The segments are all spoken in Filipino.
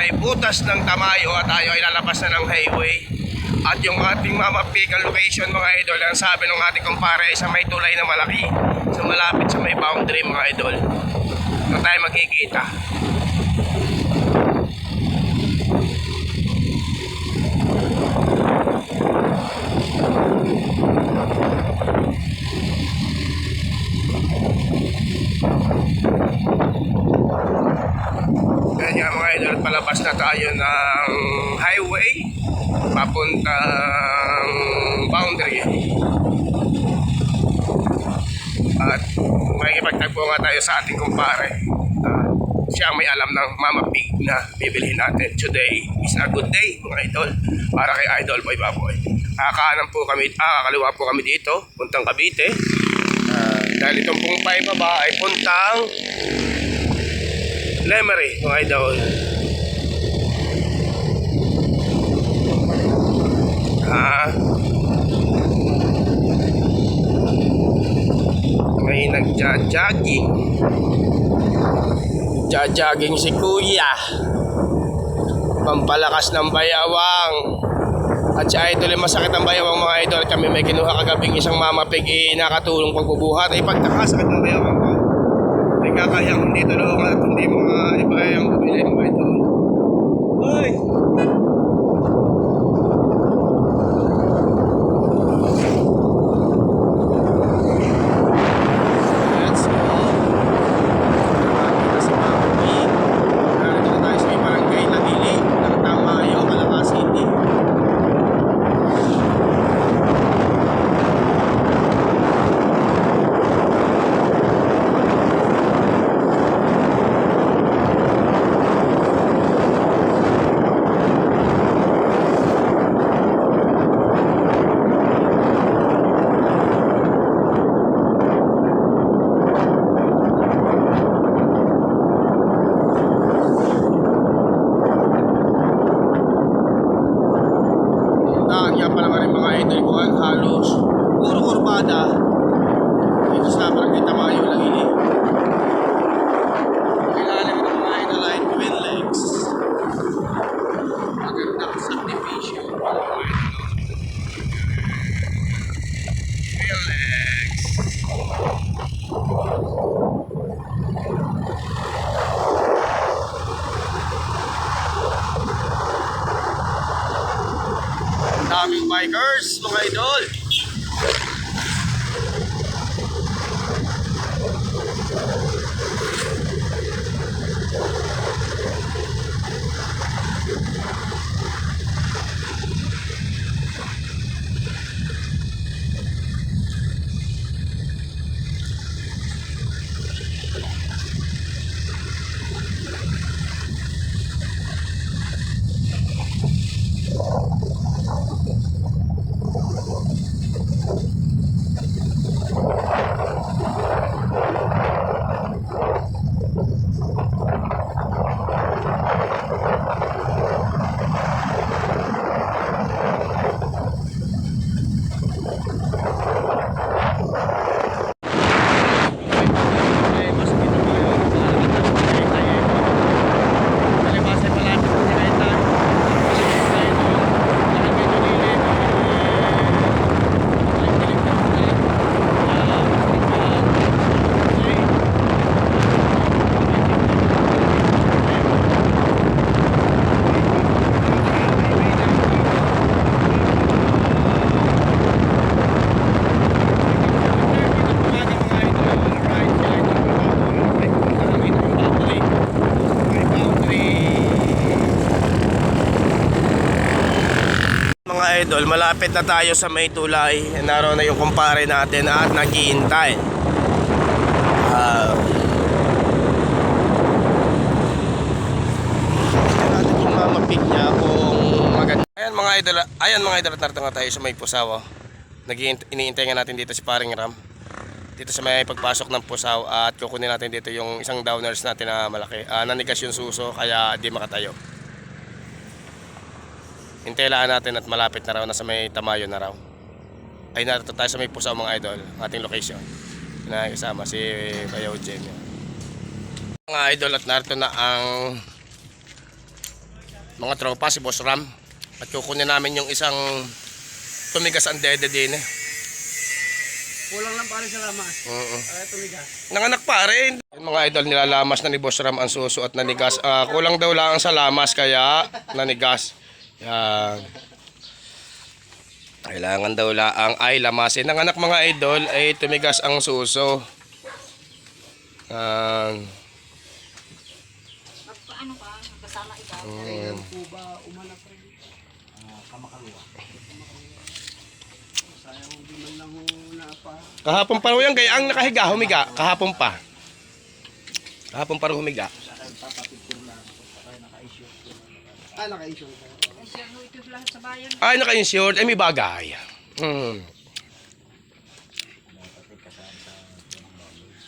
may butas ng Tamayo at tayo ay lalabas na ng highway. At yung ating mamapikan location mga idol, ang sabi ng ating kumpare ay sa may tulay na malaki, sa malapit sa may boundary mga idol. Doon tayo magkikita. Kaya mga idol, palabas na tayo ng highway papuntang boundary. At makikipagtagpo nga tayo sa ating kumpare. Siya ang may alam ng Mama Pig na bibilhin natin. Today is a good day mga idol para kay Idol Boy Baboy. Kakaanan po kami, kakaliwa po kami dito, puntang Cavite. Dahil itong pong baba ay puntang Lemery mga idol. May nagja-jogging. Jogging si Kuya. Pampalakas ng bayawang. At si Idol ay masakit ang bayawang mga idol. Kami may kinuha kagabing isang Mama Pig nakatulong pagbubuhat. Ay pagkakasakit ng bayawang ko, ay kakayang hindi tulungan at hindi mga iba yung bumili mga idol. Uy! Halos puro kurbada dito sa Barangay Tamayo lang ini. Kailangan ng mga idol ay twin legs. Magandang subdivision para mga idol. Twin legs. Daming bikers mga idol. Idol, malapit na tayo sa may tulay. Naroon na yung kumpare natin at naghihintay. Natin yung Mama Pig niya kung maganda. Ayan mga idol, at narito nga tayo sa may Pusaw. Iniintay nga natin dito si Paring Ram dito sa may pagpasok ng Pusaw at kukunin natin dito yung isang downers natin na malaki. Nanigas yung suso kaya di makatayo. Hintayilaan natin at malapit na raw, na sa may Tamayo na raw. Ay narito tayo sa may Pusaw mga idol, ating location. Na kasama si Bayaw Jem. Mga idol, at narito na ang mga tropa, si Boss Ram. At kukunin namin yung isang tumigas ang dede din eh. Kulang lang pare sa lamas. Oo. Ay, tumigas. Nanganak pa rin. Yung mga idol, nilalamas na ni Boss Ram ang suso at nanigas. Kulang daw lang sa lamas kaya nanigas. Yan. Kailangan daw lang ay lamasin. Nanganak mga idol ay tumigas ang suso. Yan. Ano ka? Kasama ikaw? Kaya po ba umanak rin? Kamakalwa. Sayang hindi man lang ho pa. Kahapon pa rin yan, kaya ang nakahiga, humiga. Kahapon pa. Kahapon pa rin humiga. Ah, naka-issue. Ay, siya no, ito lahat sa bayan. Ay, naka-insured. Ay, may bagay.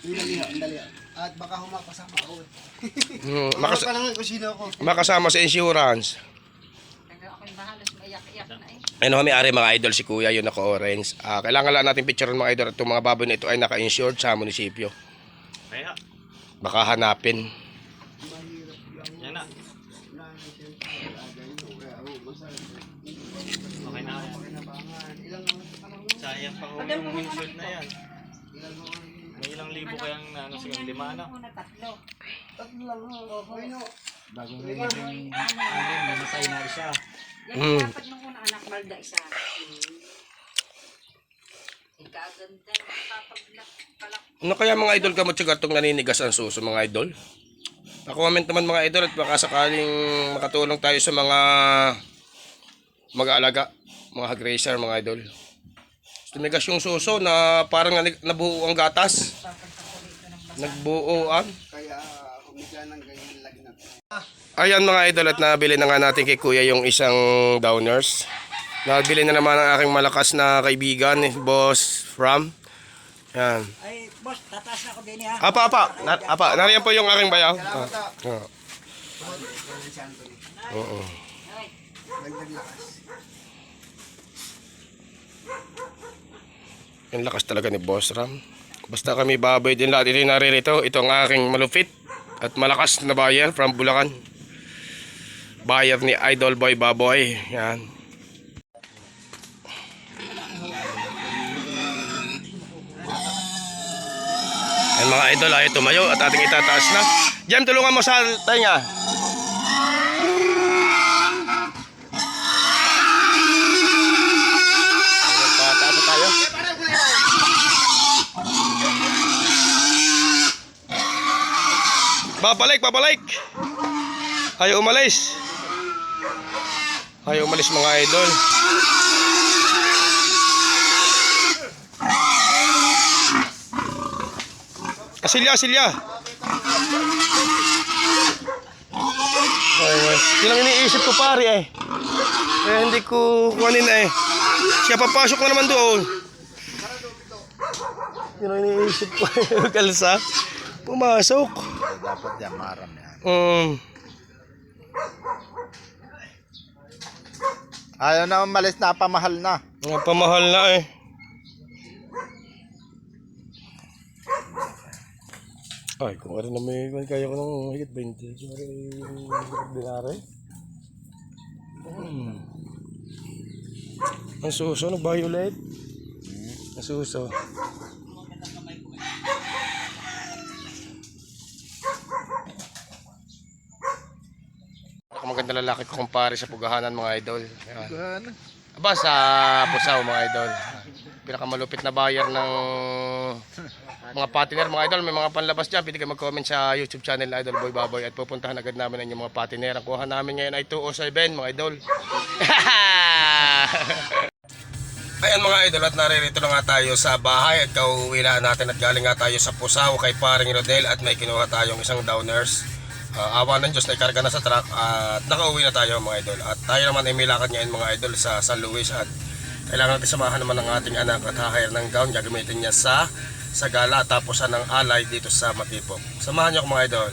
Dali. At baka humapasama ako eh. Makas- Baka lang kung sino ako. makasama sa insurance. Kaya ako'y bahalas maiyak-iyak na eh. Ano kami ari mga idol, si Kuya, yun naka-orange. Kailangan lang natin picturean mga idol at itong mga baboy na ito ay naka-insured sa munisipyo. Kaya, Baka hanapin. yan na. Okay na yan. Sayang pa kung yung windshield na yan. May ilang libo kayang ano sigang lima ano. Una tatlo. Bagong Minatay na isa. Yan ang dapat nung una anak malda isa. Ikaganda na makapaglak. Ano kaya mga idol kamot siya itong naninigas ang suso mga idol? Comment naman mga idol at baka sakaling makatulong tayo sa mga mag-aalaga, mga hog racer mga idol. Tumigas yung suso na parang nabuo ang gatas. Nagbuoan. Kaya humiga ng ganyan lagi na. Ayan mga idol at nabili na nga natin kay Kuya yung isang downers. Nabili na naman ang aking malakas na kaibigan, Boss Ram. Yan. Ay, boss, tataas na ako din ha. Apa. Nariyan po yung aking bayaw. Oo. Dagdag lakas. Yung lakas talaga ni Boss Ram. Basta kami baboy din lahat. Ito yung naririto. Ito ang aking malupit at malakas na buyer from Bulacan. Buyer ni Idol Boy Baboy. Yan. Yan mga idol ay tumayo at ating itataas na. Jam, tulungan mo sa tenga. Pataas na tayo. Babalik. Ayaw umalis. Ayaw umalis mga idol. Asilya. Yun ang iniisip ko pare eh. Hindi ko kuhanin eh. Siya papasok na naman doon. Yun ang iniisip ko. Kalsa. Pumasok. Dapat yan, maram yan. Ayaw na umalis, napamahal na. Pamahal na eh. Ay, kung ano na may kaya ko ng higit 20. Sorry, yung dinari. Ang suso, nag-violet. Ang suso. Maganda lalaki ko kumpare sa pugahanan mga idol. Ayan. Aba sa Pusaw mga idol. Pinakamalupit na buyer ng mga patiner mga idol. May mga panlabas dyan. Pwede kayo mag-comment sa YouTube channel Idol Boy Baboy. At pupuntahan agad namin ang inyong mga patiner. Ang kuha namin ngayon ay 207 mga idol. Ayan mga idol at naririto na nga tayo sa bahay. At kauwi na natin at galing nga tayo sa Pusaw kay paring Rodel. At may kinuha tayong isang downers. Awa ng Diyos na ikarga na sa truck at nakauwi na tayo mga idol. At tayo naman ay may lakad ngayon mga idol sa San Luis. At kailangan natin samahan naman ng ating anak at hahire ng gown. Gagamitin niya sa gala tapos ng alay dito sa Matipog. Samahan niyo ako mga idol.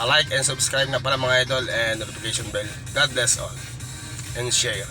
Like and subscribe na pala mga idol and notification bell. God bless all and share.